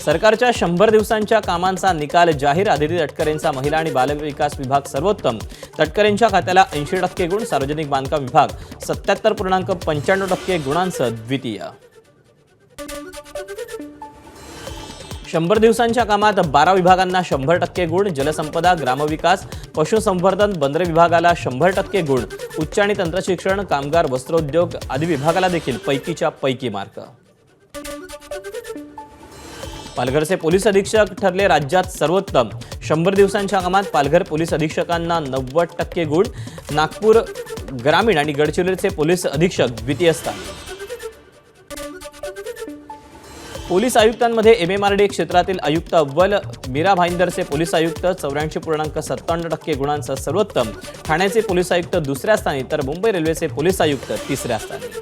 सरकारच्या 100 दिवसांच्या कामांचा निकाल जाहीर. आदिती तटकरेंचा महिला आणि बालविकास विभाग सर्वोत्तम. तटकरेंच्या खात्याला 80% गुण. सार्वजनिक बांधकाम विभाग 77.95% गुणांसह द्वितीय. 100 दिवसांच्या कामात 12 विभागांना 100% गुण. जलसंपदा, ग्रामविकास, पशुसंवर्धन, बंदरे विभागाला 100% गुण. उच्च आणि तंत्रशिक्षण, कामगार, वस्त्रोद्योग आदी विभागाला देखील पैकीच्या पैकी मार्क. पालघरचे पोलीस अधीक्षक ठरले राज्यात सर्वोत्तम. 100 दिवसांच्या कामात पालघर पोलीस अधीक्षकांना 90% गुण. नागपूर ग्रामीण आणि गडचिरोलीचे पोलीस अधीक्षक द्वितीय स्थान. पोलीस आयुक्तांमध्ये MMRD क्षेत्रातील आयुक्त अव्वल. मीरा भाईंदरचे पोलीस आयुक्त 84.57% गुणांसह सर्वोत्तम. ठाण्याचे पोलीस आयुक्त दुसऱ्या स्थानी तर मुंबई रेल्वेचे पोलीस आयुक्त तिसऱ्या स्थानी.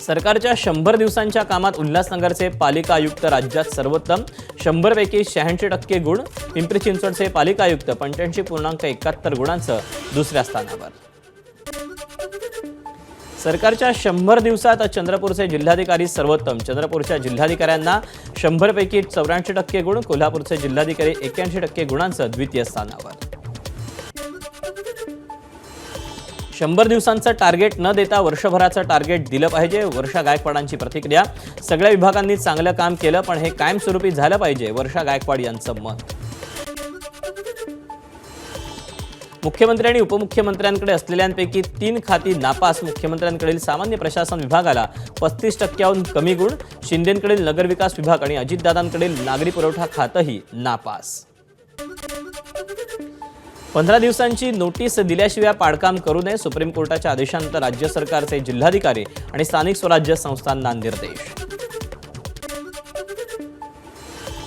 सरकारच्या 100 दिवसांच्या कामात उल्हासनगरचे पालिका आयुक्त राज्यात सर्वोत्तम. 100 पैकी 86% गुण. पिंपरी चिंचवडचे पालिका आयुक्त 85.71 गुणांसह दुसऱ्या स्थानावर. सरकारच्या 100 दिवसात चंद्रपूरचे जिल्हाधिकारी सर्वोत्तम. चंद्रपूरच्या जिल्हाधिकाऱ्यांना 100 पैकी 84% गुण. कोल्हापूरचे जिल्हाधिकारी 81% गुणांसह द्वितीय स्थानावर. 100 दिवसांचं टार्गेट न देता वर्षभराचं टार्गेट दिलं पाहिजे. वर्षा गायकवाडांची प्रतिक्रिया. सगळ्या विभागांनी चांगलं काम केलं, पण हे कायमस्वरूपी झालं पाहिजे. वर्षा गायकवाड यांचं मत. मुख्यमंत्री आणि उपमुख्यमंत्र्यांकडे असलेल्यांपैकी 3 खाती नापास. मुख्यमंत्र्यांकडील सामान्य प्रशासन विभागाला 35%हून कमी गुण. शिंदेंकडील नगरविकास विभाग आणि अजितदादांकडील नागरी पुरवठा खातंही नापास. 15 दिवसांची नोटीस दिल्याशिवाय पाडकाम करू नये. सुप्रीम कोर्टाच्या आदेशानंतर राज्य सरकारचे जिल्हाधिकारी आणि स्थानिक स्वराज्य संस्थांना निर्देश.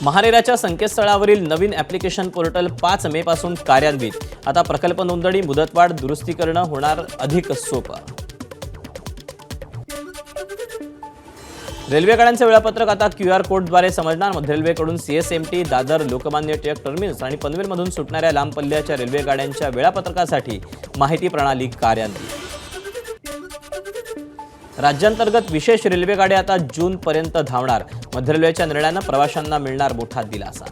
महारेराच्या संकेतस्थळावरील नवीन ॲप्लिकेशन पोर्टल 5 मे पासून कार्यान्वित. आता प्रकल्प नोंदणी, मुदतवाढ, दुरुस्ती करणं होणार अधिक सोपं. रेल्वे गाड्यांचे वेळापत्रक आता QR कोडद्वारे समजणार. मध्य रेल्वेकडून CSMT, दादर, लोकमान्य टिळक टर्मिनस आणि पनवेलमधून सुटणाऱ्या लांब पल्ल्याच्या रेल्वे गाड्यांच्या वेळापत्रकासाठी माहिती प्रणाली कार्यान्वित. राज्यांतर्गत विशेष रेल्वे गाड्या आता जूनपर्यंत धावणार. मध्य रेल्वेच्या निर्णयानं प्रवाशांना मिळणार मोठा दिलासा.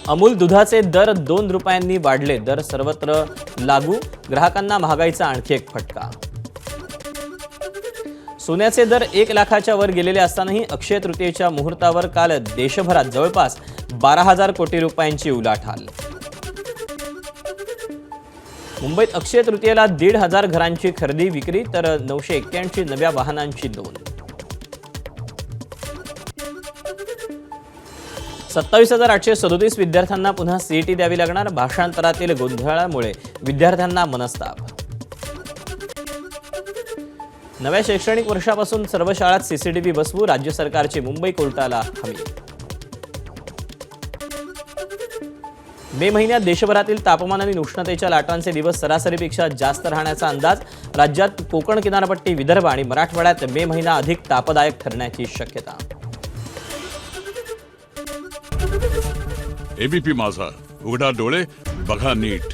अमूल दुधाचे दर 2 रुपयांनी वाढले. दर सर्वत्र लागू. ग्राहकांना महागाईचा आणखी एक फटका. सोन्याचे दर 1 लाखाच्या वर गेलेले असतानाही अक्षय तृतीयेच्या मुहूर्तावर काल देशभरात जवळपास 12,000 कोटी रुपयांची उलाढाल. मुंबईत अक्षय तृतीयेला 1,500 घरांची खरेदी विक्री तर 981 नव्या वाहनांची नोंद. 27,837 विद्यार्थ्यांना पुन्हा CET द्यावी लागणार. भाषांतरातील गोंधळामुळे विद्यार्थ्यांना मनस्ताप. नव्या शैक्षणिक वर्षापासून सर्व शाळात CCTV बसवू. राज्य सरकारची मुंबई कोर्टाला हमी. मे महिन्यात देशभरातील तापमान आणि उष्णतेच्या लाटांचे दिवस सरासरीपेक्षा जास्त राहण्याचा अंदाज. राज्यात कोकण किनारपट्टी, विदर्भ आणि मराठवाड्यात मे महिना अधिक तापदायक ठरण्याची शक्यता. ABP माझा, उघडा डोळे बघा नीट.